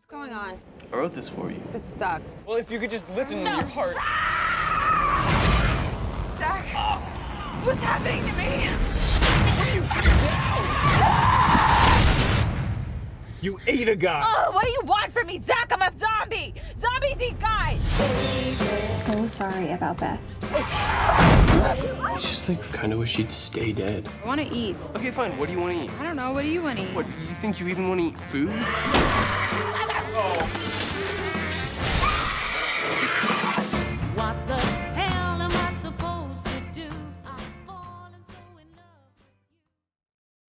What's going on? I wrote this for you. This sucks. Well, if you could just listen to your heart. Zach, what's happening to me? You ate a guy! Oh, what do you want from me, Zach? I'm a zombie! Zombies eat guys! So sorry about Beth. I just kind of wish she'd stay dead. I want to eat. Okay, fine. What do you want to eat? I don't know. What do you want to eat? What, you think you even want to eat food? What the hell am I supposed to do? I'm falling so in love.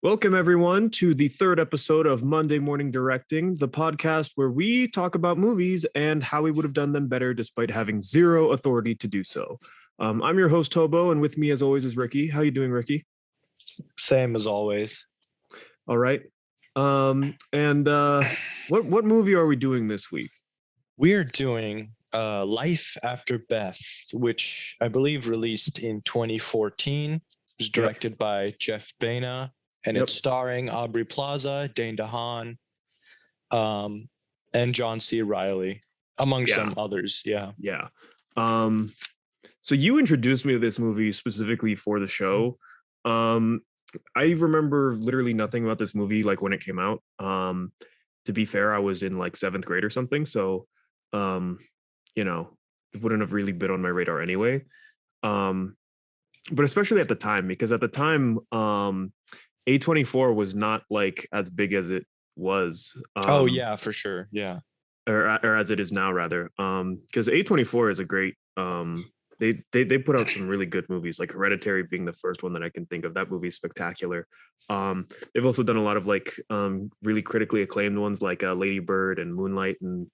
Welcome, everyone, to the third episode of Monday Morning Directing, the podcast where we talk about movies and how we would have done them better despite having zero authority to do so. I'm your host, Hobo, and with me, as always, is Ricky. How you doing, Ricky? Same as always. All right. What movie are we doing this week? We're doing Life After Beth, which I believe released in 2014. It was directed by Jeff Baena, and it's starring Aubrey Plaza, Dane DeHaan, and John C. Reilly, among some others. Yeah. So you introduced me to this movie specifically for the show. I remember literally nothing about this movie like when it came out. To be fair, I was in like 7th grade or something, so it wouldn't have really been on my radar anyway. But especially at the time, because at the time, A24 was not like as big as it was. Oh yeah, for sure. Yeah. Or as it is now, rather. Because A24 is a great. They put out some really good movies, like Hereditary being the first one that I can think of. That movie is spectacular. They've also done a lot of like really critically acclaimed ones like Lady Bird and Moonlight and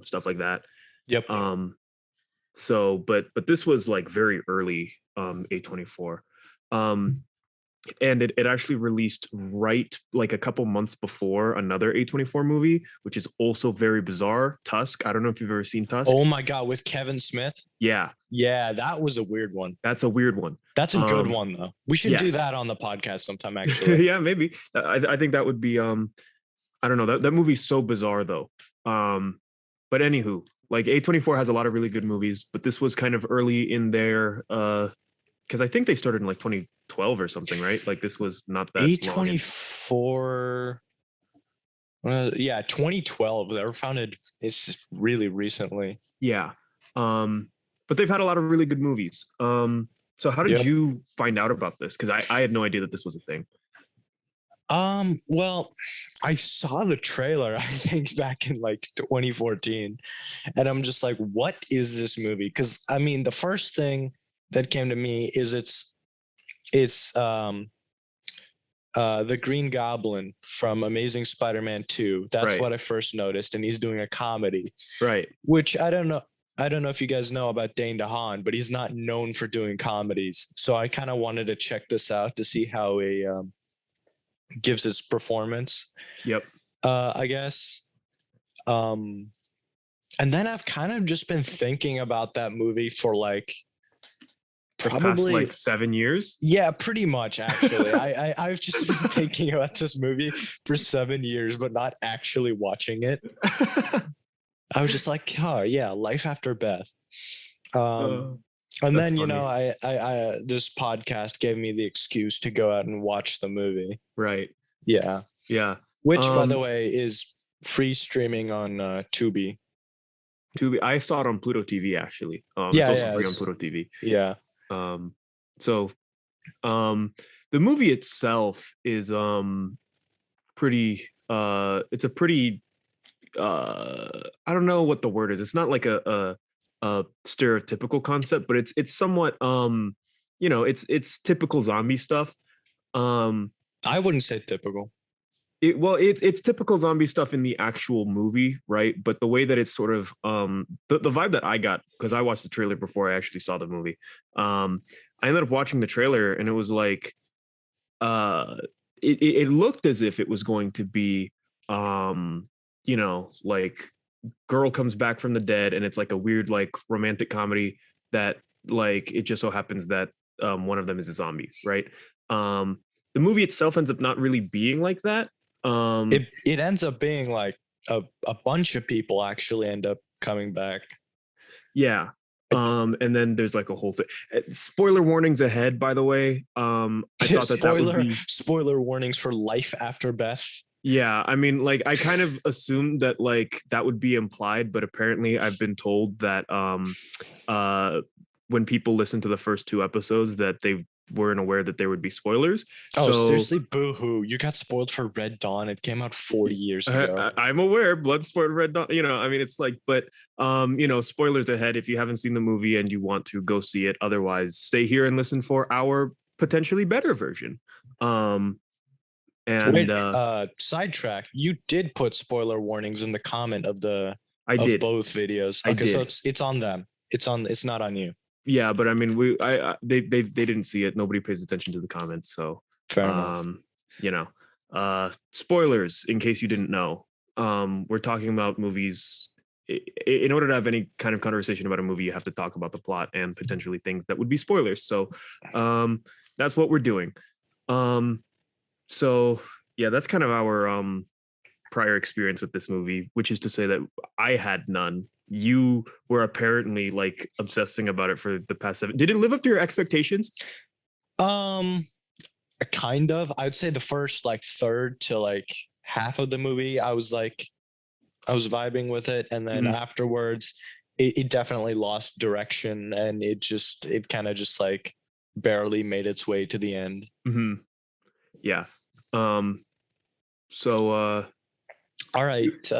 stuff like that. Yep. But this was like very early A24. And it actually released right like a couple months before another A24 movie, which is also very bizarre. Tusk. I don't know if you've ever seen Tusk. Oh my God, with Kevin Smith. Yeah, that was a weird one. that's a weird one. That's a good one though. We should do yes. that on the podcast sometime. Actually, Yeah, maybe. I think that would be. I don't know. That movie's so bizarre though. But anywho, like A24 has a lot of really good movies, but this was kind of early in their. Because I think they started in like 2012 or something, right? Like this was not that A24. 2012. They were founded. It's really recently. Yeah. But they've had a lot of really good movies. So how did you find out about this? Because I had no idea that this was a thing. Well, I saw the trailer, I think back in like 2014, and I'm just like, what is this movie? Because I mean, the first thing that came to me is it's the Green Goblin from Amazing Spider-Man 2. That's Right. what I first noticed, and he's doing a comedy. Right. Which I don't know if you guys know about Dane DeHaan, but he's not known for doing comedies. So I kind of wanted to check this out to see how he gives his performance. Yep. I guess. And then I've kind of just been thinking about that movie for like Probably past like 7 years. Yeah, pretty much actually. I've just been thinking about this movie for 7 years, but not actually watching it. I was just like, oh yeah, Life After Beth. And then funny. I this podcast gave me the excuse to go out and watch the movie. Right. Yeah. Yeah. Which, by the way, is free streaming on Tubi. Tubi. I saw it on Pluto TV actually. It's also free on Pluto TV. Yeah. The movie itself is pretty it's a pretty I don't know what the word is. It's not like a stereotypical concept, but it's somewhat it's typical zombie stuff. I wouldn't say typical. It's typical zombie stuff in the actual movie, right? But the way that it's sort of the vibe that I got, because I watched the trailer before I actually saw the movie. I ended up watching the trailer and it was like it looked as if it was going to be like girl comes back from the dead and it's like a weird like romantic comedy that like it just so happens that one of them is a zombie, right? The movie itself ends up not really being like that. It ends up being like a bunch of people actually end up coming back. Yeah. And then there's like a whole thing. Spoiler warnings ahead, by the way. I thought that would be spoiler warnings for Life After Beth. Yeah, I mean, like I kind of assumed that like that would be implied, but apparently I've been told that when people listen to the first 2 episodes that they weren't aware that there would be spoilers. Oh, so, seriously, boo-hoo. You got spoiled for Red Dawn. It came out 40 years ago. I'm aware, Bloodsport, Red Dawn, I mean, it's like, but spoilers ahead if you haven't seen the movie and you want to go see it. Otherwise, stay here and listen for our potentially better version. And wait, sidetrack. You did put spoiler warnings in the comment of both videos. I Okay, did. so it's on them. It's not on you. Yeah, but I mean, they didn't see it. Nobody pays attention to the comments, so Fair enough. Spoilers in case you didn't know. We're talking about movies. In order to have any kind of conversation about a movie, you have to talk about the plot and potentially things that would be spoilers. So, that's what we're doing. So yeah, that's kind of our prior experience with this movie, which is to say that I had none. You were apparently like obsessing about it for the past 7. Did it live up to your expectations? Kind of. I'd say the first like third to like half of the movie, I was vibing with it, and then afterwards, it definitely lost direction, and it kind of just like barely made its way to the end. Mm-hmm. Yeah. So all right,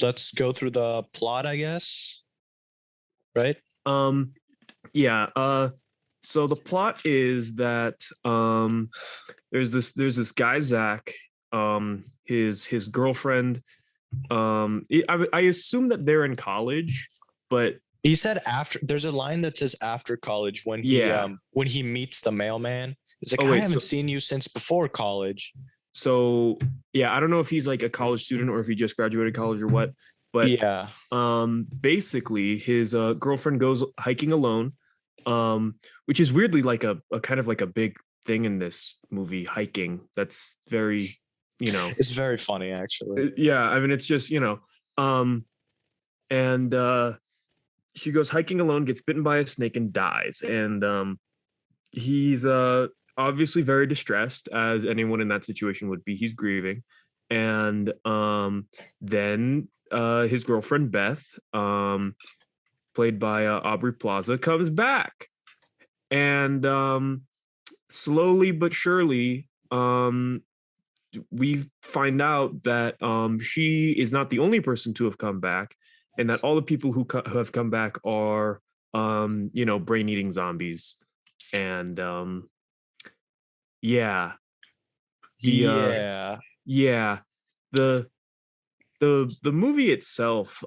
let's go through the plot, I guess. Right? Yeah. So the plot is that there's this guy Zach, his girlfriend. I assume that they're in college, but he said after. There's a line that says after college when he meets the mailman. It's like, I haven't seen you since before college. So yeah, I don't know if he's like a college student or if he just graduated college or what. But yeah, basically his girlfriend goes hiking alone, which is weirdly like a kind of like a big thing in this movie, hiking. That's very, it's very funny actually. Yeah, I mean, it's just, and she goes hiking alone, gets bitten by a snake and dies. And he's obviously very distressed, as anyone in that situation would be. He's grieving. And then his girlfriend Beth, played by Aubrey Plaza, comes back, and slowly but surely we find out that she is not the only person to have come back, and that all the people who have come back are brain-eating zombies. And the movie itself,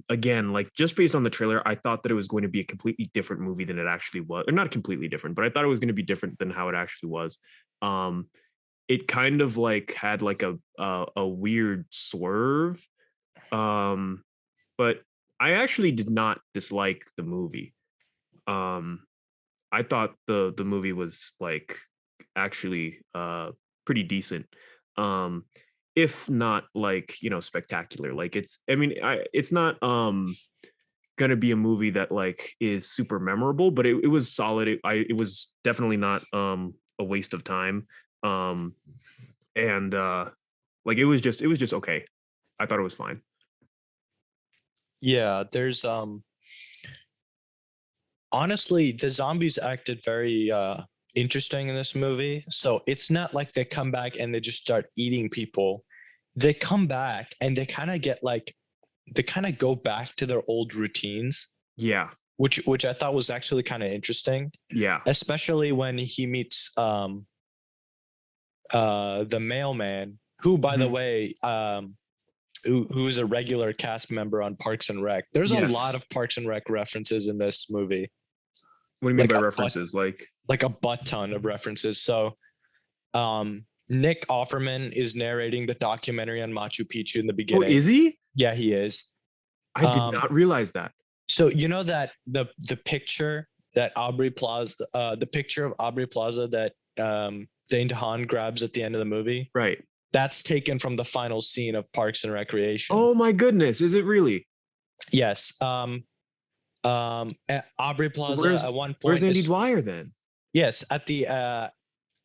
again, like just based on the trailer, I thought that it was going to be a completely different movie than it actually was. Or not completely different, but I thought it was going to be different than how it actually was. It kind of like had like a weird swerve. But I actually did not dislike the movie. I thought the movie was like actually pretty decent. If not like, spectacular. Like it's not gonna be a movie that like is super memorable, but it was solid. It was definitely not a waste of time. And like it was just okay. I thought it was fine. Yeah, there's honestly, the zombies acted very interesting in this movie. So it's not like they come back and they just start eating people. They come back and they kind of go back to their old routines. Yeah. Which I thought was actually kind of interesting. Yeah. Especially when he meets the mailman, who, by the way, who is a regular cast member on Parks and Rec. There's a lot of Parks and Rec references in this movie. What do you mean by references? Like a butt ton of references. So Nick Offerman is narrating the documentary on Machu Picchu in the beginning. Oh, is he? Yeah, he is. I did not realize that. So you know that the picture that Aubrey Plaza, that Dane DeHaan grabs at the end of the movie? Right. That's taken from the final scene of Parks and Recreation. Oh my goodness, is it really? Yes. Aubrey Plaza Where's at one Where's point Andy is, Dwyer then? yes, at the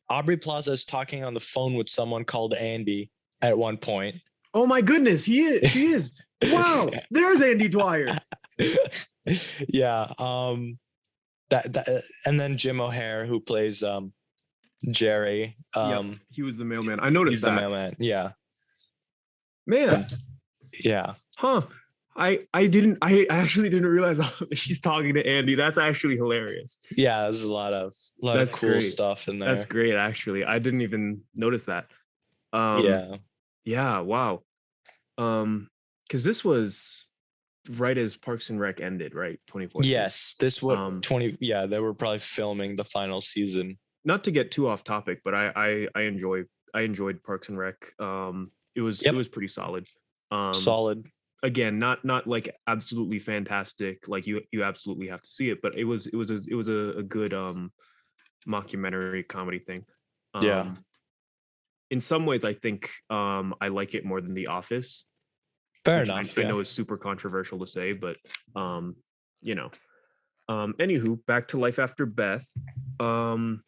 Aubrey Plaza is talking on the phone with someone called Andy at one point. Oh my goodness, he is. She is. Wow, there's Andy Dwyer. Yeah. That and then Jim O'Hare, who plays Jerry. Yep, he was the mailman. I noticed He's the that. mailman. Yeah. Man, Yeah. huh? I actually didn't realize she's talking to Andy. That's actually hilarious. Yeah, there's a lot of That's cool great. stuff in there. That's great, actually. I didn't even notice that. Yeah. Yeah. Wow. Because this was right as Parks and Rec ended, right? 2014. Yes, this was Um, 20. Yeah, they were probably filming the final season. Not to get too off topic, but I enjoyed Parks and Rec. It was pretty solid. Solid. Again, not like absolutely fantastic, like you absolutely have to see it, but it was a good mockumentary comedy thing. Yeah. In some ways I think I like it more than The Office. Fair which enough. I Yeah. know is super controversial to say, but you know. Anywho, back to Life After Beth. Do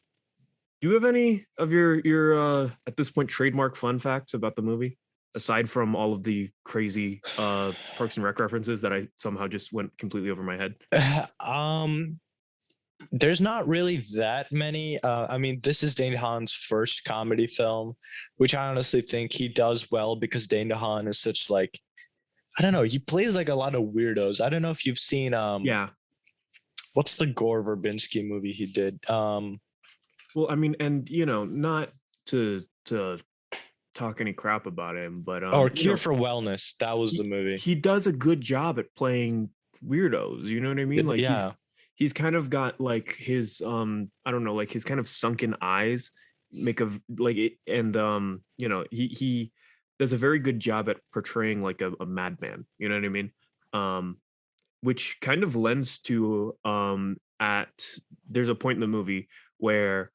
you have any of your at this point trademark fun facts about the movie? Aside from all of the crazy Parks and Rec references that I somehow just went completely over my head. There's not really that many. I mean, this is Dane DeHaan's first comedy film, which I honestly think he does well because Dane DeHaan is such like, I don't know, he plays like a lot of weirdos. I don't know if you've seen Yeah. what's the Gore Verbinski movie he did? Well, I mean, and not to talk any crap about him, but or Cure for Wellness. That was the movie. he does a good job at playing weirdos. You know what I mean? Like Yeah. he's kind of got like his I don't know, like his kind of sunken eyes make of like it, and he does a very good job at portraying like a madman. You know what I mean? Which kind of lends to there's a point in the movie where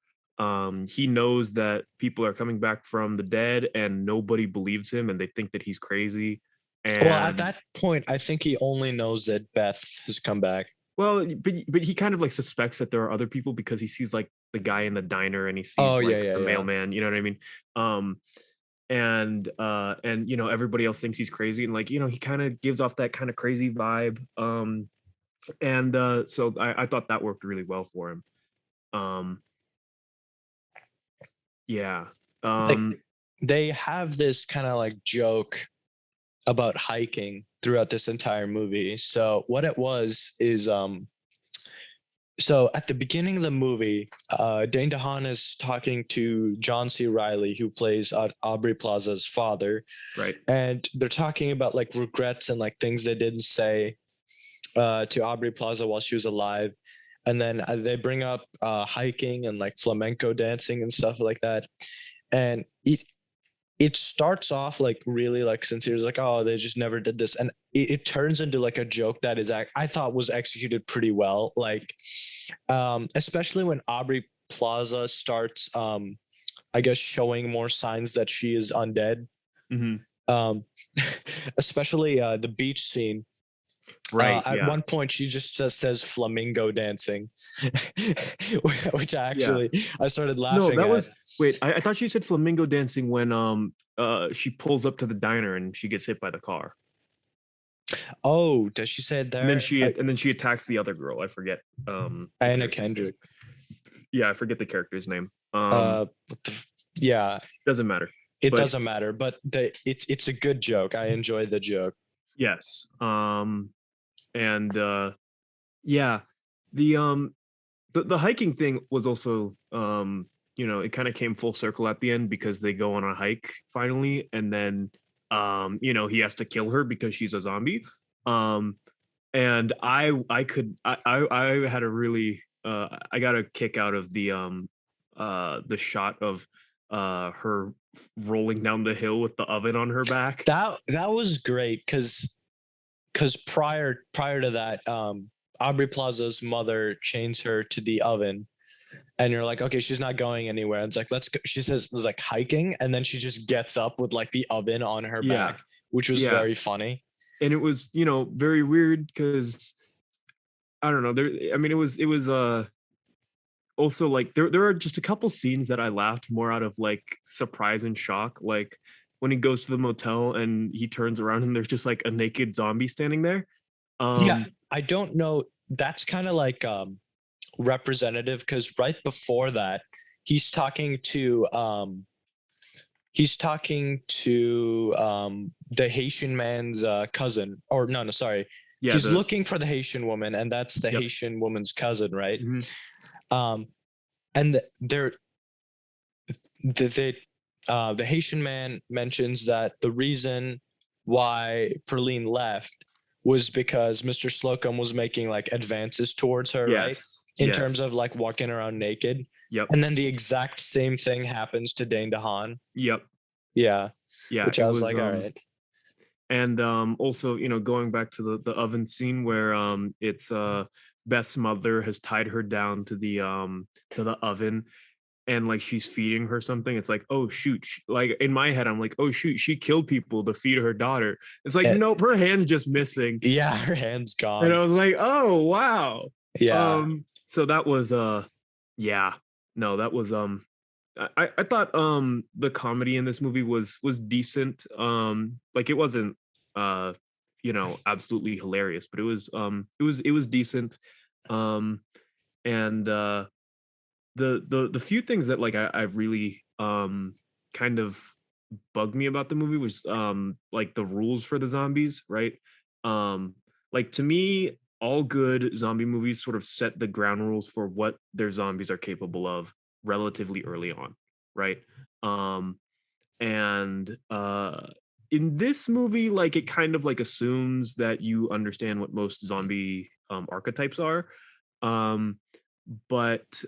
he knows that people are coming back from the dead and nobody believes him and they think that he's crazy. And Well, at that point, I think he only knows that Beth has come back. well, but he kind of like suspects that there are other people because he sees like the guy in the diner and he sees Oh, like yeah, the yeah. mailman, you know what I mean? And everybody else thinks he's crazy and like he kind of gives off that kind of crazy vibe. So I thought that worked really well for him. Yeah. They have this kind of like joke about hiking throughout this entire movie. So what it was is so at the beginning of the movie, Dane DeHaan is talking to John C. Reilly, who plays Aubrey Plaza's father. Right. And they're talking about like regrets and like things they didn't say to Aubrey Plaza while she was alive. And then they bring up hiking and like flamenco dancing and stuff like that. And it starts off like really like sincere, like, oh, they just never did this. And it turns into like a joke that is, I thought was executed pretty well. Like, especially when Aubrey Plaza starts, I guess, showing more signs that she is undead. Mm-hmm. Especially the beach scene. Right. At one point, she just says flamingo dancing, which I started laughing. No, that was wait. I thought she said flamingo dancing when she pulls up to the diner and she gets hit by the car. Oh, does she say it there? And then she attacks the other girl. I forget. Anna Kendrick. Yeah, I forget the character's name. Yeah, doesn't matter. It doesn't matter, but it's a good joke. I enjoyed the joke. Yes. Yeah, the hiking thing was also it kind of came full circle at the end because they go on a hike finally, and then he has to kill her because she's a zombie. And I had a really I got a kick out of the shot of her rolling down the hill with the oven on her back. That was great because prior to that, Aubrey Plaza's mother chains her to the oven, and you're like, okay, she's not going anywhere. And it's like, let's go. She says like hiking, and then she just gets up with like the oven on her Yeah. back, which was Yeah. very funny. And it was, you know, very weird because I don't know. It was also like there are just a couple scenes that I laughed more out of like surprise and shock. Like when he goes to the motel and he turns around and there's just like a naked zombie standing there. Yeah, I don't know. That's kind of like representative because right before that, he's talking to the Haitian man's cousin, or no, sorry. Yeah, He's looking for the Haitian woman, and that's the Yep. Haitian woman's cousin, right? Mhm. And the Haitian man mentions that the reason why Perline left was because Mr. Slocum was making like advances towards her, right? Yes. In Yes. terms of like walking around naked. Yep. And then the exact same thing happens to Dane DeHaan. Yep. Yeah. Yeah. Which I was like, all right. And also, you know, going back to the oven scene where it's Beth's mother has tied her down to the oven and like she's feeding her something. It's like, oh shoot. Like in my head, I'm like, oh shoot, she killed people to feed her daughter. It's like, nope, her hand's just missing. Yeah, her hand's gone. And I was like, oh wow. Yeah. So that was yeah. No, that was I thought the comedy in this movie was decent. Like it wasn't you know, absolutely hilarious, but it was decent. And the few things that like I really kind of bugged me about the movie was like the rules for the zombies, right? Like to me, all good zombie movies sort of set the ground rules for what their zombies are capable of relatively early on, right? And in this movie, like it kind of like assumes that you understand what most zombie archetypes are. But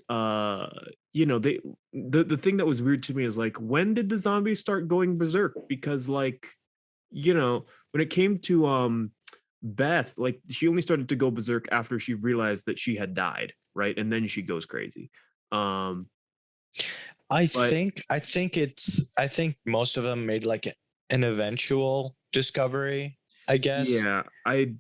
you know, the thing that was weird to me is like, when did the zombies start going berserk? Because like, you know, when it came to Beth, like she only started to go berserk after she realized that she had died, right? And then she goes crazy. I think most of them made like an eventual discovery, I guess. Yeah, I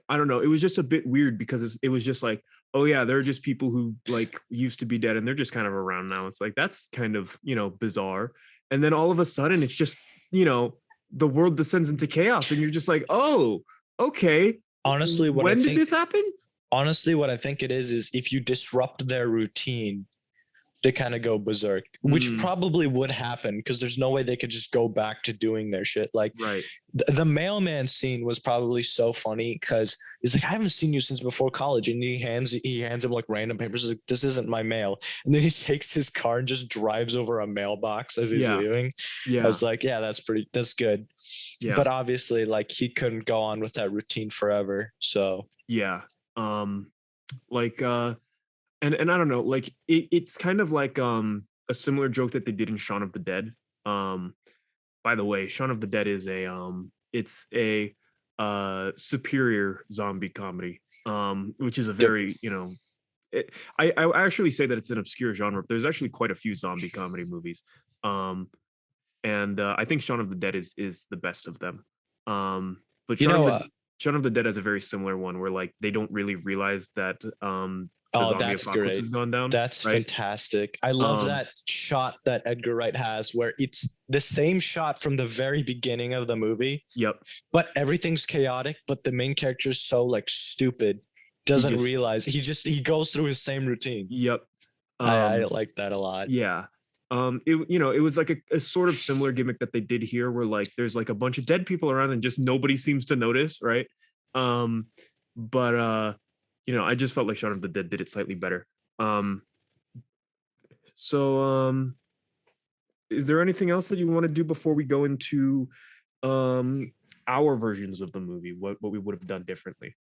don't know. It was just a bit weird because it was just like, oh yeah, there are just people who like used to be dead and they're just kind of around now. It's like that's kind of, you know, bizarre. And then all of a sudden it's just, you know, the world descends into chaos and you're just like, oh, okay. Honestly, when did this happen? Honestly, what I think it is if you disrupt their routine, they kind of go berserk, which probably would happen because there's no way they could just go back to doing their shit. Like right. The mailman scene was probably so funny because he's like, I haven't seen you since before college. And he hands him like random papers. He's like, this isn't my mail. And then he takes his car and just drives over a mailbox as he's leaving. Yeah. I was like, yeah, that's good. Yeah. But obviously like he couldn't go on with that routine forever. So yeah. Like and I don't know, like it's kind of like a similar joke that they did in Shaun of the Dead. By the way, Shaun of the Dead is it's a superior zombie comedy, which is a very, you know, I actually say that it's an obscure genre. There's actually quite a few zombie comedy movies, and I think Shaun of the Dead is the best of them. But Shaun of the Dead has a very similar one where like they don't really realize that that's great. Has gone down. That's right? Fantastic. I love that shot that Edgar Wright has where it's the same shot from the very beginning of the movie. Yep. But everything's chaotic, but the main character's so like stupid, doesn't realize he goes through his same routine. Yep. I like that a lot. Yeah. It was like a sort of similar gimmick that they did here where like there's like a bunch of dead people around and just nobody seems to notice, right? But you know, I just felt like Shaun of the Dead did it slightly better. So is there anything else that you want to do before we go into our versions of the movie? What we would have done differently?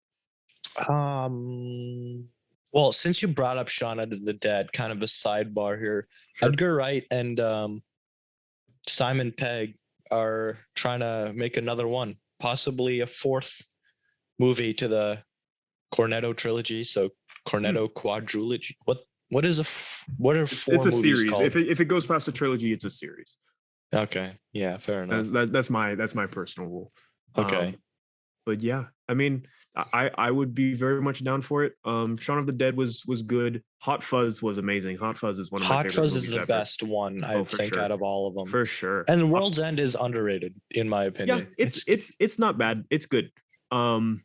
Well, since you brought up Shaun of the Dead, kind of a sidebar here. Sure. Edgar Wright and Simon Pegg are trying to make another one, possibly a fourth movie to the Cornetto trilogy. So Cornetto quadrilogy. What what is what are four It's a movies series. called? If it goes past a trilogy, it's a series. Okay, yeah, fair enough. That's my personal rule. Okay. But yeah, I mean, I would be very much down for it. Shaun of the Dead was good. Hot Fuzz was amazing. Hot Fuzz is one of my Hot favorite Fuzz movies is the ever. best one, I for think, sure. out of all of them. For sure. And World's End is underrated, in my Yeah, opinion. it's not bad. It's good. But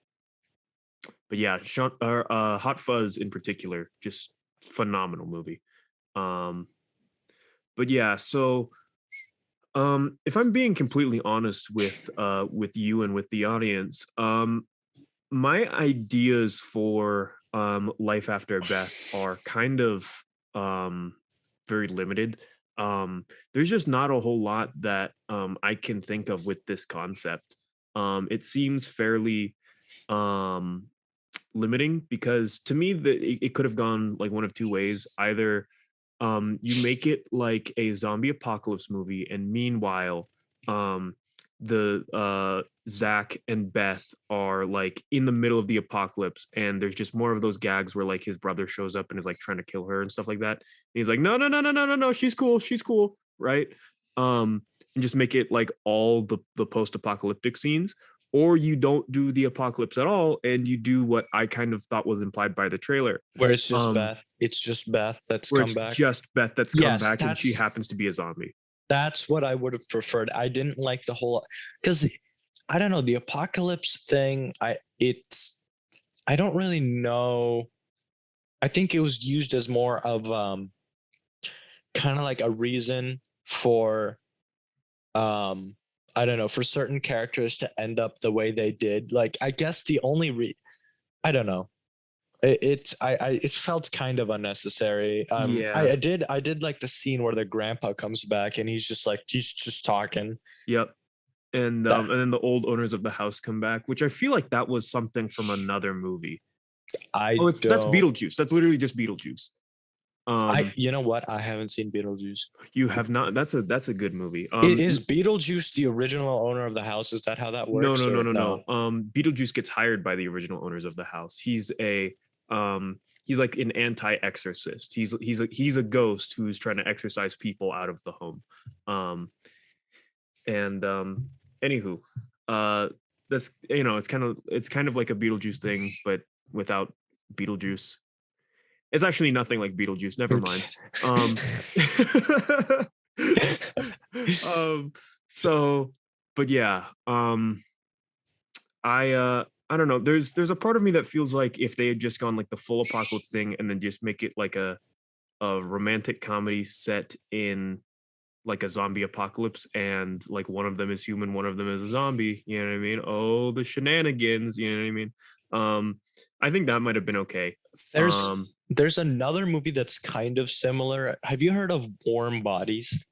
yeah, Hot Fuzz in particular, just phenomenal movie. But yeah, so if I'm being completely honest with you and with the audience, my ideas for Life After Beth are kind of very limited. There's just not a whole lot that I can think of with this concept. It seems fairly limiting because to me it could have gone like one of two ways. Either you make it like a zombie apocalypse movie, and meanwhile the Zach and Beth are like in the middle of the apocalypse, and there's just more of those gags where like his brother shows up and is like trying to kill her and stuff like that. And he's like, no, she's cool, right? And just make it like all the post-apocalyptic scenes, or you don't do the apocalypse at all and you do what I kind of thought was implied by the trailer, Where it's just Beth. It's just Beth that's where come it's back. just Beth that's come Yes, back and she that's- happens to be a zombie. That's what I would have preferred. I didn't like the whole, because I don't know, the apocalypse thing. I don't really know. I think it was used as more of kind of like a reason for I don't know, for certain characters to end up the way they did. Like, I guess the only I don't know. It felt kind of unnecessary. Yeah. I did like the scene where the grandpa comes back and he's just talking. Yep. And then the old owners of the house come back, which I feel like that was something from another movie. That's Beetlejuice. That's literally just Beetlejuice. You know what? I haven't seen Beetlejuice. You have not. That's a good movie. Is Beetlejuice the original owner of the house? Is that how that works? No. Beetlejuice gets hired by the original owners of the house. He's like an anti-exorcist. He's a ghost who's trying to exorcise people out of the home. Anywho, that's, you know, it's kind of like a Beetlejuice thing, but without Beetlejuice. It's actually nothing like Beetlejuice. Never mind. So, but yeah, I don't know. There's a part of me that feels like if they had just gone like the full apocalypse thing and then just make it like a romantic comedy set in like a zombie apocalypse, and like one of them is human, one of them is a zombie. You know what I mean? Oh, the shenanigans. You know what I mean? I think that might have been okay. There's another movie that's kind of similar. Have you heard of Warm Bodies?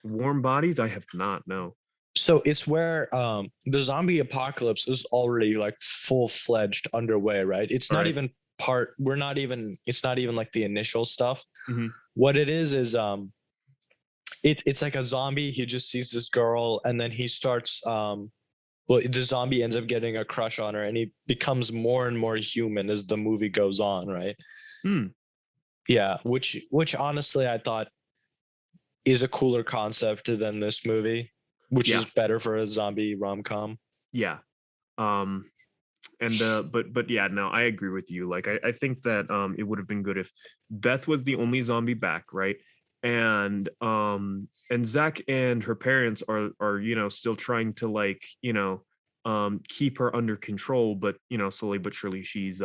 Warm Bodies? I have not. No. So it's where the zombie apocalypse is already like full-fledged underway, right? It's not even it's not even like the initial stuff. Mm-hmm. What it is it's like a zombie. He just sees this girl and then he starts the zombie ends up getting a crush on her and he becomes more and more human as the movie goes on, right? Yeah, which honestly I thought is a cooler concept than this movie, which is better for a zombie rom-com. Yeah. But yeah, no, I agree with you. Like I think that it would have been good if Beth was the only zombie back, right? And Zach and her parents are you know, still trying to like, you know, keep her under control, but you know, slowly but surely she's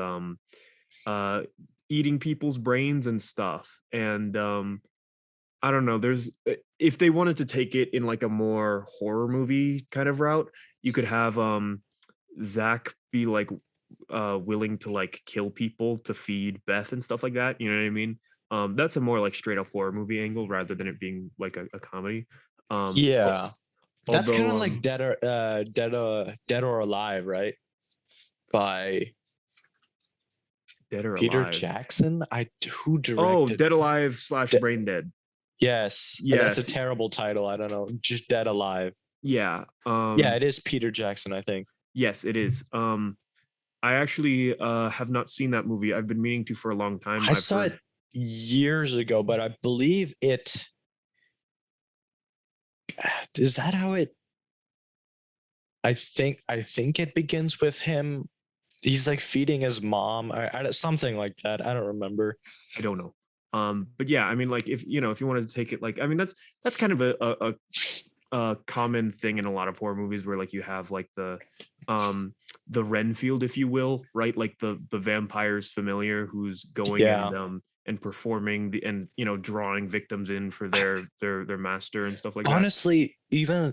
eating people's brains and stuff. And I don't know, if they wanted to take it in like a more horror movie kind of route, you could have Zach be like willing to like kill people to feed Beth and stuff like that, you know what I mean? That's a more like straight up horror movie angle rather than it being like a comedy. That's kind of like Dead or Alive, right? By Dead or Peter Alive. Jackson. Who directed? Oh, Dead Alive / Brain Dead. Yes. That's a terrible title. I don't know. Just Dead Alive. Yeah. Yeah, it is Peter Jackson, I think. Yes, it is. I actually have not seen that movie. I've been meaning to for a long time. I saw it years ago, but I believe it is that how it I think it begins with him. He's like feeding his mom, something like that. I don't remember. I don't know. But yeah, I mean, like if you know, if you wanted to take it, like I mean, that's kind of a common thing in a lot of horror movies where like you have like the Renfield, if you will, right? Like the vampire's familiar who's going and performing and you know drawing victims in for their master and stuff like that. Honestly, even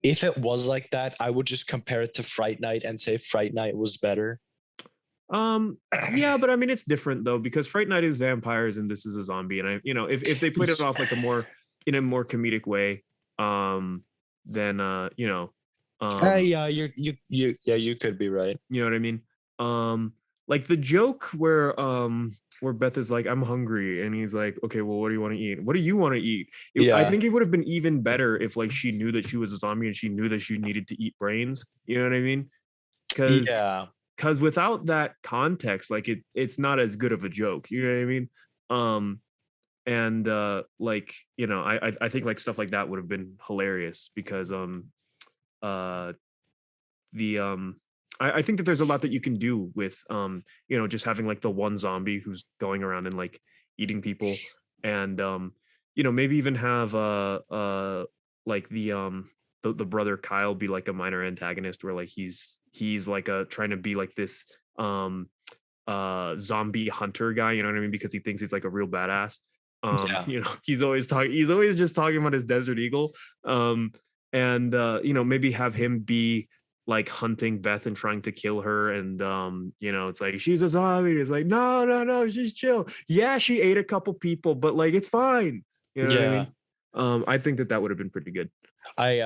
if it was like that, I would just compare it to Fright Night and say Fright Night was better. Yeah, but I mean it's different though because Fright Night is vampires and this is a zombie, and I you know if they played it off like in a more comedic way, then you know, Yeah, you could be right. you know what I mean? Like the joke where Beth is like, I'm hungry, and he's like, okay, well, what do you want to eat? What do you want to eat? I think it would have been even better if like she knew that she was a zombie and she knew that she needed to eat brains. You know what I mean? Because without that context, like it's not as good of a joke. You know what I mean? And like you know, I think like stuff like that would have been hilarious because the I think that there's a lot that you can do with you know just having like the one zombie who's going around and like eating people, and you know maybe even have like the brother Kyle be like a minor antagonist where like he's like trying to be like this zombie hunter guy, you know what I mean, because he thinks he's like a real badass. You know he's always just talking about his desert eagle, and you know maybe have him be like hunting Beth and trying to kill her, and you know it's like she's a zombie, it's like no she's chill, yeah she ate a couple people but like it's fine, you know what I mean. I think that would have been pretty good. I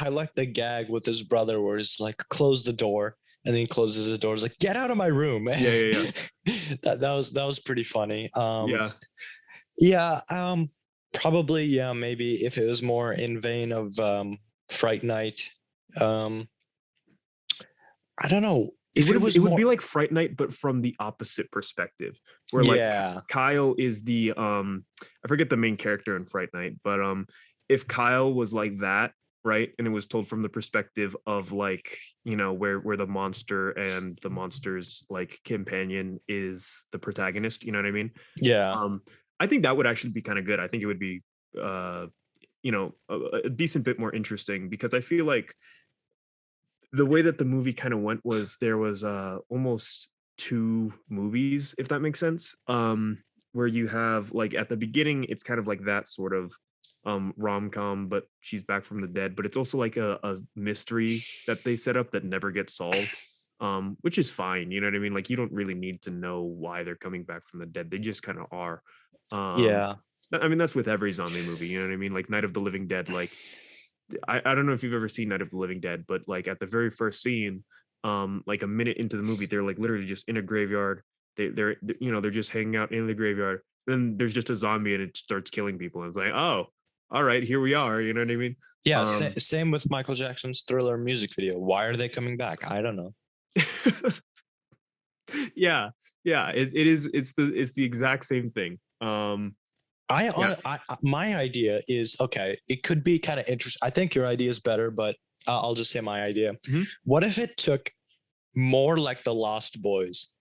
like the gag with his brother where he's like close the door and then he closes the door. He's like, get out of my room. Yeah. that was pretty funny. Yeah. Yeah, probably, yeah, maybe if it was more in vein of Fright Night. I don't know. If it would be like Fright Night, but from the opposite perspective, where like Kyle is the I forget the main character in Fright Night, but if Kyle was like that, right, and it was told from the perspective of like you know where the monster and the monster's like companion is the protagonist, you know what I mean? Yeah. I think that would actually be kind of good. I think it would be you know a decent bit more interesting because I feel like the way that the movie kind of went was there was almost two movies, if that makes sense, where you have like at the beginning it's kind of like that sort of rom-com, but she's back from the dead, but it's also like a mystery that they set up that never gets solved, which is fine, you know what I mean, like you don't really need to know why they're coming back from the dead, they just kind of are. Yeah, I mean that's with every zombie movie, you know what I mean, like Night of the Living Dead, like I don't know if you've ever seen Night of the Living Dead, but like at the very first scene, like a minute into the movie, they're like literally just in a graveyard. They're you know they're just hanging out in the graveyard. Then there's just a zombie and it starts killing people. And it's like, oh, all right, here we are. You know what I mean? Yeah. Same with Michael Jackson's Thriller music video. Why are they coming back? I don't know. Yeah. It is. It's the exact same thing. My idea is okay. It could be kind of interesting. I think your idea is better, but I'll just say my idea. Mhm. What if it took more like the Lost Boys,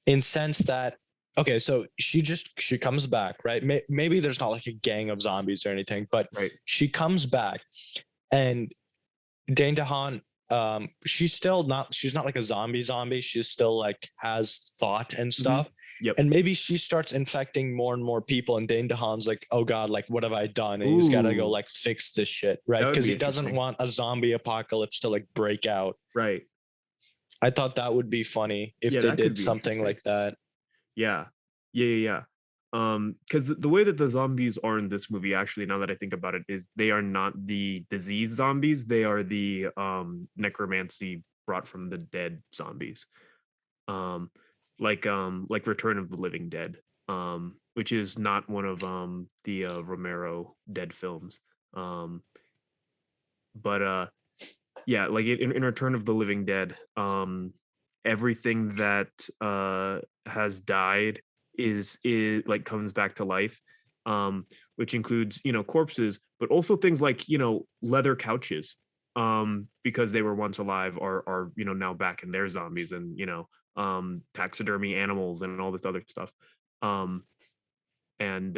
in sense that okay, so she comes back, right? Maybe there's not like a gang of zombies or anything, but Right. she comes back, and Dane DeHaan, she's not like a zombie. She's still like has thought and stuff. Yep. And maybe she starts infecting more and more people, and Dane DeHaan's like, oh God, like what have I done? And he's gotta go Ooh. like fix this shit, right? That would Because be he doesn't interesting. want a zombie apocalypse to like break out. Right. I thought that would be funny if Yeah, they that could did be something interesting. like that. Yeah. Because the way that the zombies are in this movie, actually, now that I think about it, is they are not the disease zombies. They are the necromancy brought from the dead zombies. Like Return of the Living Dead, which is not one of the Romero Dead films. But yeah, like in Return of the Living Dead, everything that has died is like comes back to life, which includes, corpses, but also things like, leather couches, because they were once alive are now back in their zombies, and taxidermy animals and all this other stuff. um and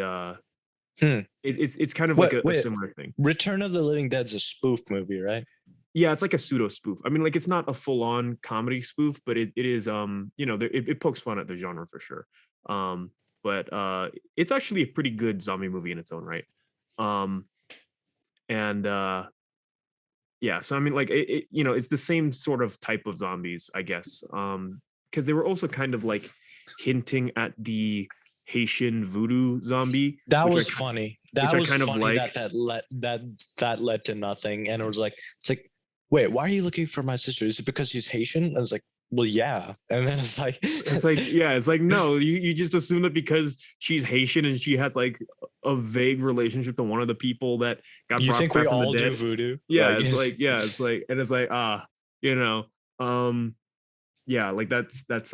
Hmm. it's kind of like a Wait, similar thing. Return of the Living Dead's a spoof movie, right? Yeah, it's like a pseudo spoof. I mean, like, it's not a full-on comedy spoof, but it is, it pokes fun at the genre for sure. um but it's actually a pretty good zombie movie in its own right. um and Yeah, so I mean, like, it's the same sort of type of zombies, I guess. Because they were also kind of like hinting at the Haitian voodoo zombie, That which was funny. That I was kind of funny like. that led to nothing. And it was like, it's like, wait, why are you looking for my sister? Is it because she's Haitian? I was like, well, yeah. And then it's like, It's like, yeah, it's like, no, you just assume that because she's Haitian and she has like a vague relationship to one of the people that got you brought think back we from the all do dead. voodoo? Yeah, it's like, and it's like, you know, um, yeah, like that's that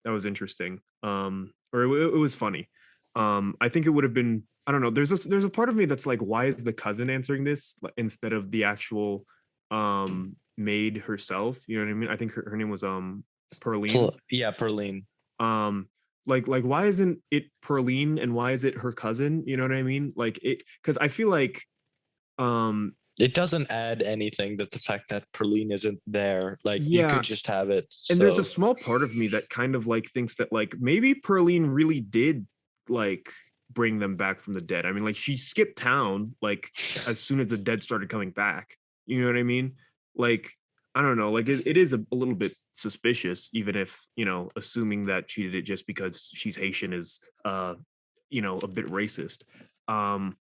was interesting. Or it was funny. I think it would have been, I don't know, there's a part of me that's like, why is the cousin answering this instead of the actual maid herself? You know what I mean? I think her name was Perline. yeah, Perline. um like why isn't it Perline, and why is it her cousin? You know what I mean? Like, it, because I feel like, um It doesn't add anything that the fact that Perline isn't there. Like, you yeah, could just have it. and there's a So small part of me that kind of like thinks that like maybe Perline really did like bring them back from the dead. I mean, like, she skipped town like as soon as the dead started coming back. You know what I mean? Like, I don't know, like, it is a little bit suspicious, even if, assuming that she did it just because she's Haitian is a bit racist. um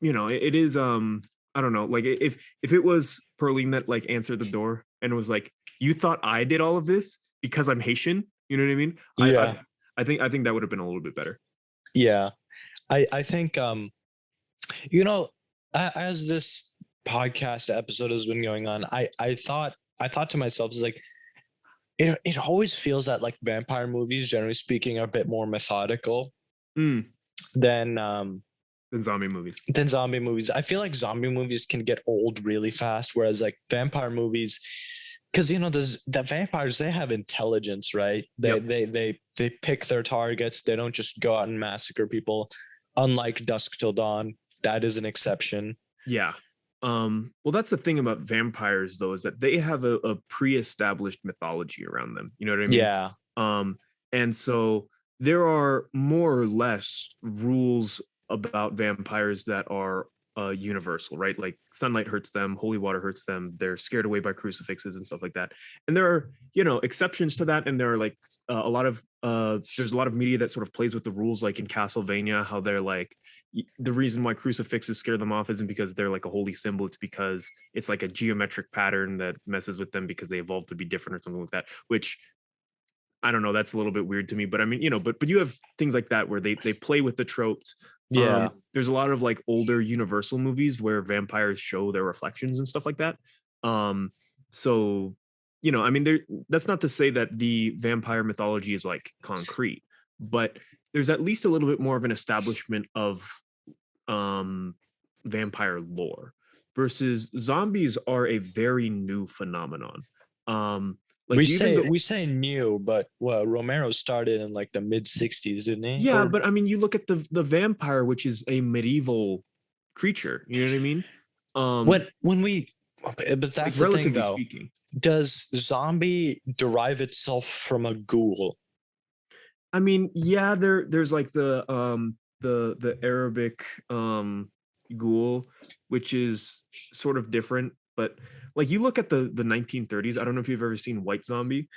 it is, I don't know, like, if it was Perline that like answered the door and was like, you thought I did all of this because I'm Haitian, you know what I mean? yeah, I think that would have been a little bit better. yeah. I think you know, as this podcast episode has been going on, I thought to myself, it's like, it always feels that like vampire movies, generally speaking, are a bit more methodical Mm, than zombie movies. I feel like zombie movies can get old really fast, whereas like vampire movies, because the vampires, they have intelligence, right? Yep. They pick their targets. They don't just go out and massacre people. Unlike Dusk Till Dawn, that is an exception. Yeah. Well, that's the thing about vampires, though, is that they have a pre-established mythology around them. You know what I mean? Yeah. And so there are more or less rules about vampires that are universal, right? Like, sunlight hurts them, holy water hurts them, they're scared away by crucifixes and stuff like that. And there are, exceptions to that, and there are like a lot of there's a lot of media that sort of plays with the rules, like in Castlevania, how they're like, the reason why crucifixes scare them off isn't because they're like a holy symbol, it's because it's like a geometric pattern that messes with them because they evolved to be different or something like that, which, I don't know, that's a little bit weird to me. But I mean, but you have things like that where they play with the tropes. Yeah. There's a lot of like older Universal movies where vampires show their reflections and stuff like that. So, I mean, that's not to say that the vampire mythology is like concrete, but there's at least a little bit more of an establishment of vampire lore, versus zombies are a very new phenomenon. Like, we say new, but well, Romero started in like the mid '60s, didn't he? yeah, but I mean, you look at the vampire, which is a medieval creature. You know what I mean? But that's Like, the thing, relatively though. speaking. Does zombie derive itself from a ghoul? I mean, yeah, there's like the Arabic ghoul, which is sort of different, but like, you look at the 1930s. I don't know if you've ever seen White Zombie,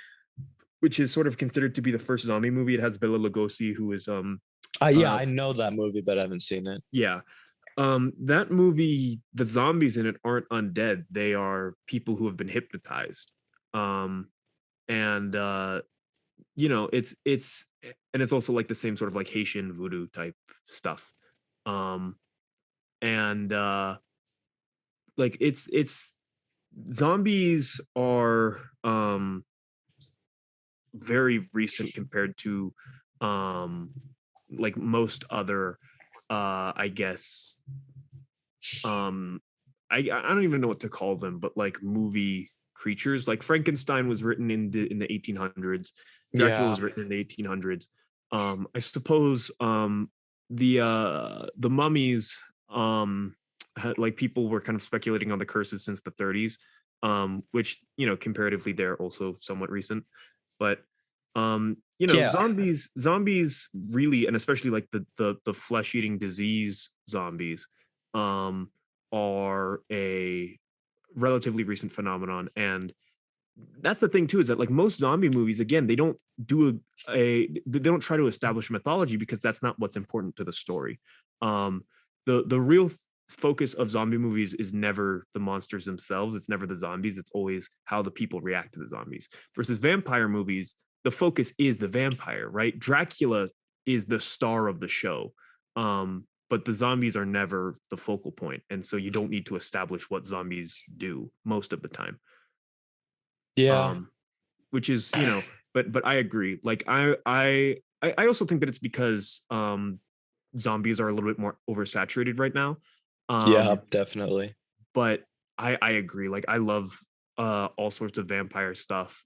which is sort of considered to be the first zombie movie. It has Bela Lugosi, who is Yeah, I know that movie, but I haven't seen it. yeah. That movie, the zombies in it aren't undead. They are people who have been hypnotized. And it's also like the same sort of like Haitian voodoo type stuff. And like, it's zombies are very recent compared to like most other I guess I don't even know what to call them, but like movie creatures. Like Frankenstein was written in the 1800s. Dracula Yeah. was written in the 1800s. I suppose the mummies like people were kind of speculating on the curses since the 30s, which comparatively they're also somewhat recent, but Yeah. zombies really, and especially like the flesh-eating disease zombies are a relatively recent phenomenon. And that's the thing too, is that like most zombie movies, again, they don't do they don't try to establish mythology, because that's not what's important to the story. The real focus of zombie movies is never the monsters themselves, it's never the zombies, it's always how the people react to the zombies. Versus vampire movies, the focus is the vampire, right? Dracula is the star of the show, but the zombies are never the focal point, and so you don't need to establish what zombies do most of the time. Yeah. Which is, but I agree. Like I also think that it's because zombies are a little bit more oversaturated right now. Yeah, definitely. But I agree. Like I love all sorts of vampire stuff.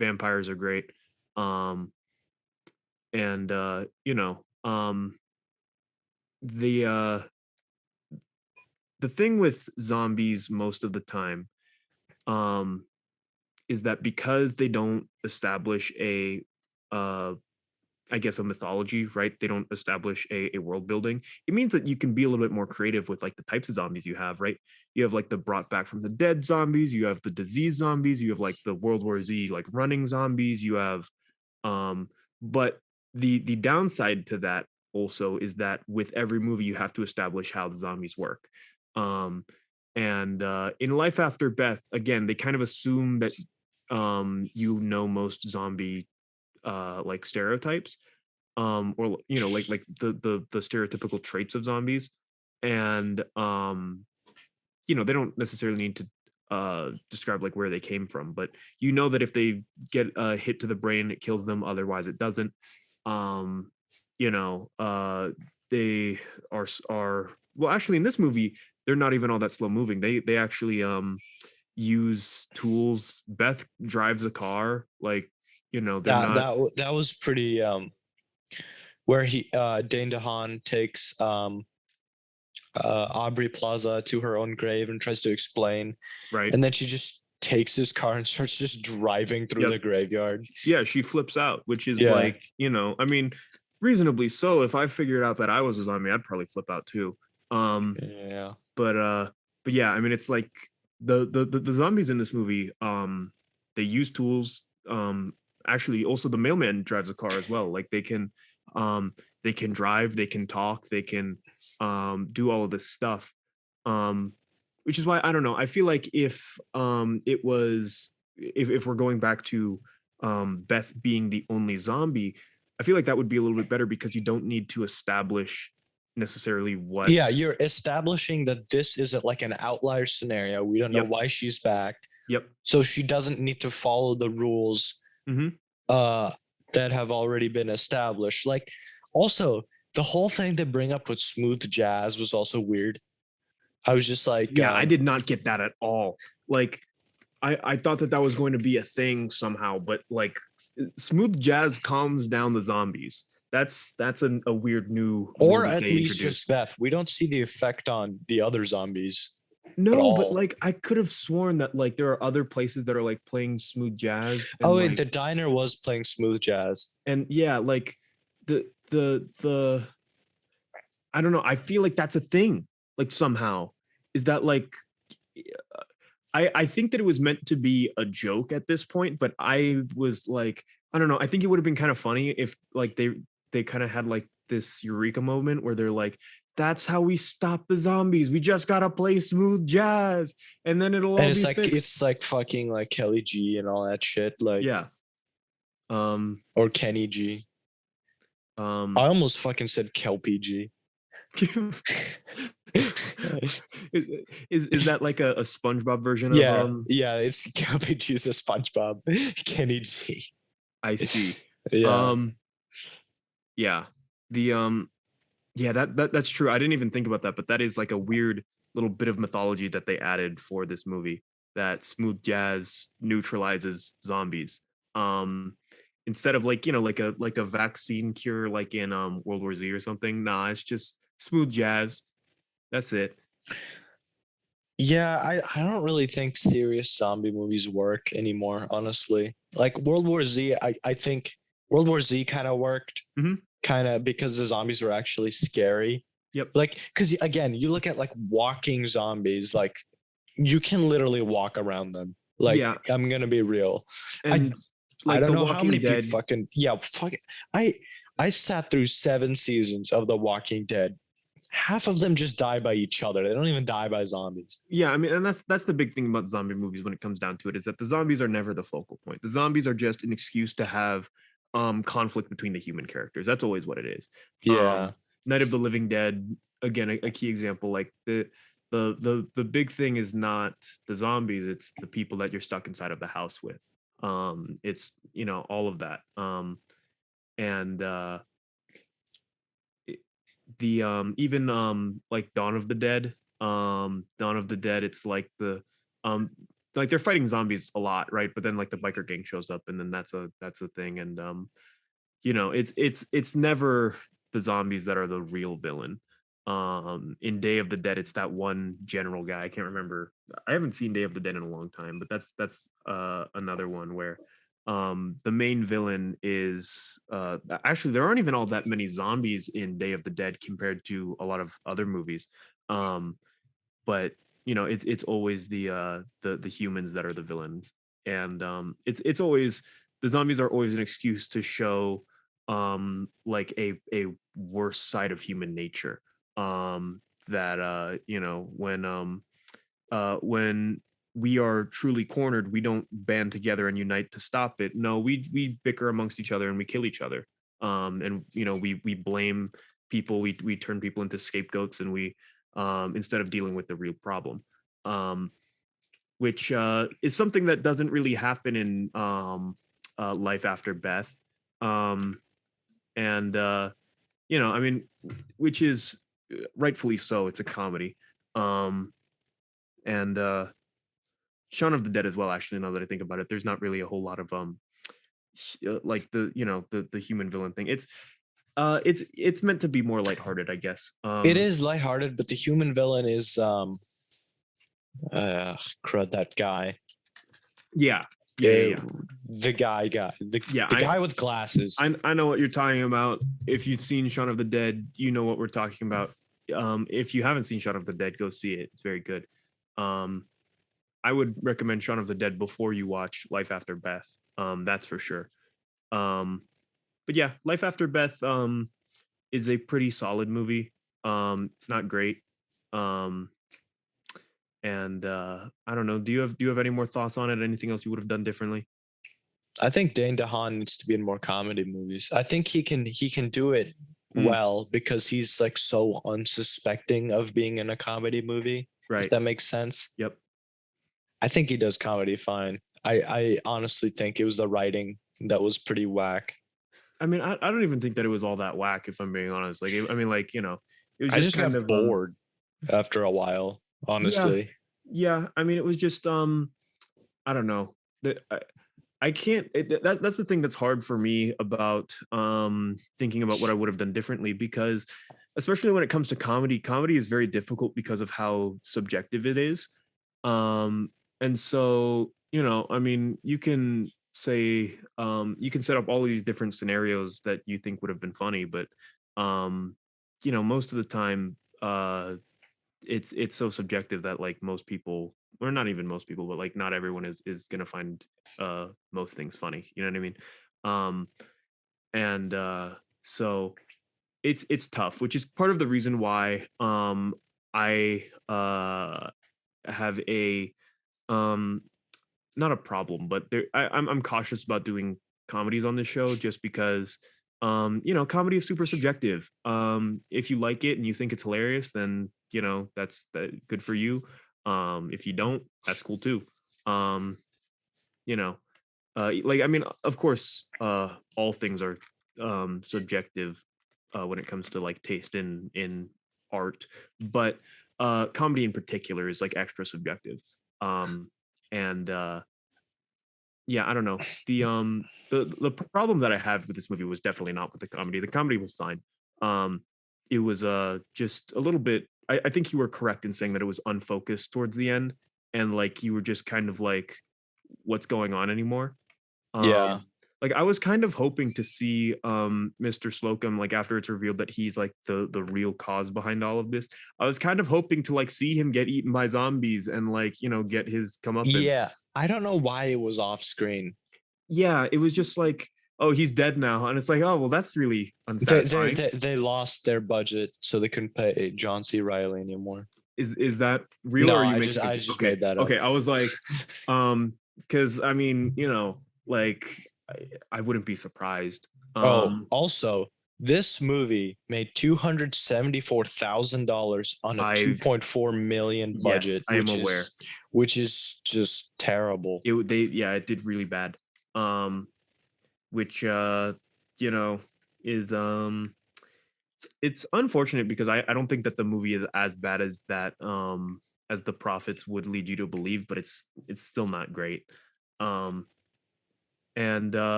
Vampires are great. And the the thing with zombies most of the time is that because they don't establish I guess a mythology, right? They don't establish a world building. It means that you can be a little bit more creative with like the types of zombies you have, right? You have like the brought back from the dead zombies, you have the disease zombies, you have like the World War Z like running zombies, you have but the downside to that also is that with every movie you have to establish how the zombies work. And in Life After Beth, again, they kind of assume that most zombie like stereotypes, or like the stereotypical traits of zombies. And they don't necessarily need to describe like where they came from, but that if they get a hit to the brain, it kills them, otherwise it doesn't. They are well, actually in this movie they're not even all that slow moving. They actually use tools. Beth drives a car, like they're not. That was pretty where he Dane DeHaan takes Aubrey Plaza to her own grave and tries to explain, Right. and then she just takes his car and starts just driving through the graveyard. Yeah, she flips out, which is like, I mean, reasonably so. If I figured out that I was a zombie, I'd probably flip out too. But yeah, I mean, it's like the zombies in this movie, they use tools. Actually, also the mailman drives a car as well. Like they can drive, they can talk, they can do all of this stuff. Which is why I don't know. I feel like if we're going back to Beth being the only zombie, I feel like that would be a little bit better, because you don't need to establish necessarily what. Yeah, you're establishing that this isn't like an outlier scenario. We don't know why she's back. Yep. So she doesn't need to follow the rules that have already been established. Like, also, the whole thing they bring up with smooth jazz was also weird. I was just like, I did not get that at all. Like, I thought that was going to be a thing somehow, but like smooth jazz calms down the zombies. That's a weird new, or at least just Beth. We don't see the effect on the other zombies. No, but like I could have sworn that like there are other places that are like playing smooth jazz. And, oh, wait, the diner was playing smooth jazz. And yeah, like the I don't know. I feel like that's a thing. Like somehow is that like I think that it was meant to be a joke at this point, but I was like, I don't know. I think it would have been kind of funny if like they kind of had like this eureka moment where they're like, that's how we stop the zombies. We just gotta play smooth jazz, and then it'll all be like fixed. It's like fucking like Kelly G and all that shit. Like or Kenny G. I almost fucking said Kelpie G. is that like a SpongeBob version of yeah, it's Kelpie G's a SpongeBob. Kenny G. I see. Yeah. Yeah. The yeah, that's true. I didn't even think about that, but that is like a weird little bit of mythology that they added for this movie, that smooth jazz neutralizes zombies. Um Instead of like, like a vaccine cure like in World War Z or something. Nah, it's just smooth jazz. That's it. Yeah, I don't really think serious zombie movies work anymore, honestly. Like World War Z, I think World War Z kind of worked, Mhm. kind of because the zombies were actually scary. Yep. Like, because again, you look at like walking zombies, like you can literally walk around them. Like, Yeah, I'm gonna be real. I and I like don't The know how many Walking people Dead. fucking yeah, fuck it. I sat through 7 seasons of The Walking Dead. Half of them just die by each other. They don't even die by zombies. Yeah, I mean, and that's the big thing about zombie movies when it comes down to it, is that the zombies are never the focal point. The zombies are just an excuse to have conflict between the human characters. That's always what it is. Yeah. Night of the Living Dead, again, a key example. Like the big thing is not the zombies, it's the people that you're stuck inside of the house with. It's, all of that. And the even like Dawn of the Dead, it's um like they're fighting zombies a lot, right? But then like the biker gang shows up, and then that's a thing. And it's never the zombies that are the real villain. In Day of the Dead, it's that one general guy. I can't remember. I haven't seen Day of the Dead in a long time, but that's another one where the main villain is actually, there aren't even all that many zombies in Day of the Dead compared to a lot of other movies. um but it's always the humans that are the villains. And it's always, the zombies are always an excuse to show like a worse side of human nature. That when we are truly cornered, we don't band together and unite to stop it. No, we bicker amongst each other and we kill each other. And we blame people. We turn people into scapegoats, and we instead of dealing with the real problem. Which is something that doesn't really happen in Life After Beth. And I mean, which is rightfully so. It's a comedy. And Shaun of the Dead as well. Actually, now that I think about it, there's not really a whole lot of like the human villain thing. It's meant to be more lighthearted, I guess. It is lighthearted, but the human villain is crud, that guy. Yeah. Yeah. The guy. The Yeah, guy with glasses. I know what you're talking about. If you've seen Shaun of the Dead, you know what we're talking about. If you haven't seen Shaun of the Dead, go see it. It's very good. I would recommend Shaun of the Dead before you watch Life After Beth. That's for sure. But yeah, Life After Beth is a pretty solid movie. It's not great. And I don't know. Do you have any more thoughts on it? Anything else you would have done differently? I think Dane DeHaan needs to be in more comedy movies. I think he can do it Mm. well because he's like so unsuspecting of being in a comedy movie. Right. If that makes sense. Yep. I think he does comedy fine. I honestly think it was the writing that was pretty whack. I mean, I don't even think that it was all that whack, if I'm being honest. Like, I mean, like, it was I just kind got of bored after a while, honestly. Yeah. I mean, it was just I don't know. That I can't. That's the thing that's hard for me about thinking about what I would have done differently, because especially when it comes to comedy, comedy is very difficult because of how subjective it is. And so, I mean, you can say, you can set up all of these different scenarios that you think would have been funny, but most of the time, it's so subjective that like most people, or not even most people, but like not everyone is gonna find most things funny. You know what I mean? And so it's tough, which is part of the reason why I have a not a problem, but I'm cautious about doing comedies on this show, just because comedy is super subjective. If you like it and you think it's hilarious, then that's good for you. If you don't, that's cool too. You know like I mean, of course, all things are subjective when it comes to like taste in art, but comedy in particular is like extra subjective. And yeah, I don't know. The problem that I had with this movie was definitely not with the comedy. The comedy was fine. It was just a little bit. I think you were correct in saying that it was unfocused towards the end, and like you were just kind of like, what's going on anymore? Yeah. Like I was kind of hoping to see Mr. Slocum, like after it's revealed that he's like the real cause behind all of this. I was kind of hoping to like see him get eaten by zombies and like, you know, get his comeuppance. Yeah. I don't know why it was off screen. Yeah, it was just like, oh, he's dead now. And it's like, oh, well, that's really unsatisfying. They lost their budget, so they couldn't pay John C. Reilly anymore. Is that real? No, or are you I making just okay. made that up. Okay, I was like, because I mean, you know, like I wouldn't be surprised. Also, this movie made $274,000 on a $2.4 million budget. Yes, I am aware. Which is just terrible. It did really bad. Which you know is it's unfortunate because I don't think that the movie is as bad as that as the profits would lead you to believe, but it's still not great.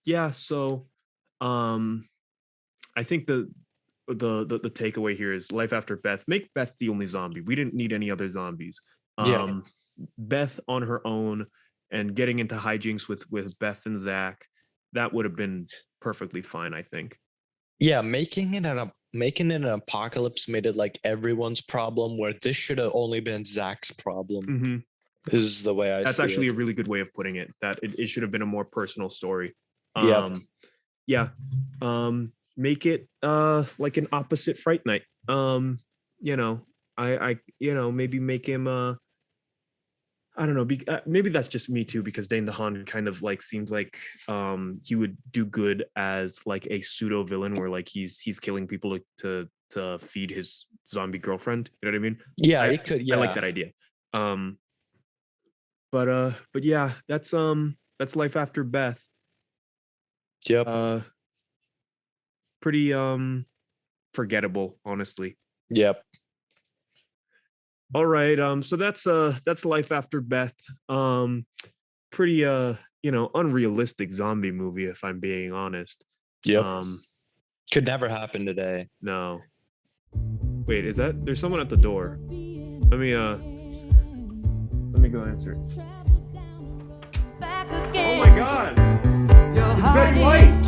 Yeah, so I think the takeaway here is life after Beth. Make Beth the only zombie. We didn't need any other zombies. Beth on her own and getting into hijinks with Beth and Zach, that would have been perfectly fine, I think. Yeah, making it an apocalypse made it like everyone's problem, where this should have only been Zach's problem. Mm-hmm. Is the way I That's see actually it. a really good way of putting it. That it should have been a more personal story. Make it like an opposite Fright Night. You know, I you know, maybe make him I don't know. Maybe that's just me too, because Dane DeHaan kind of like seems like he would do good as like a pseudo villain, where like he's killing people to feed his zombie girlfriend. You know what I mean? Yeah, it could. Yeah, I like that idea. But yeah, that's life after Beth. Yep. Pretty forgettable, honestly. Yep. All right. So that's life after Beth. Pretty you know, unrealistic zombie movie, if I'm being honest. Yep. Could never happen today. No. Wait, is that there's someone at the door? Let me go answer it. Oh my god! It's Ben White!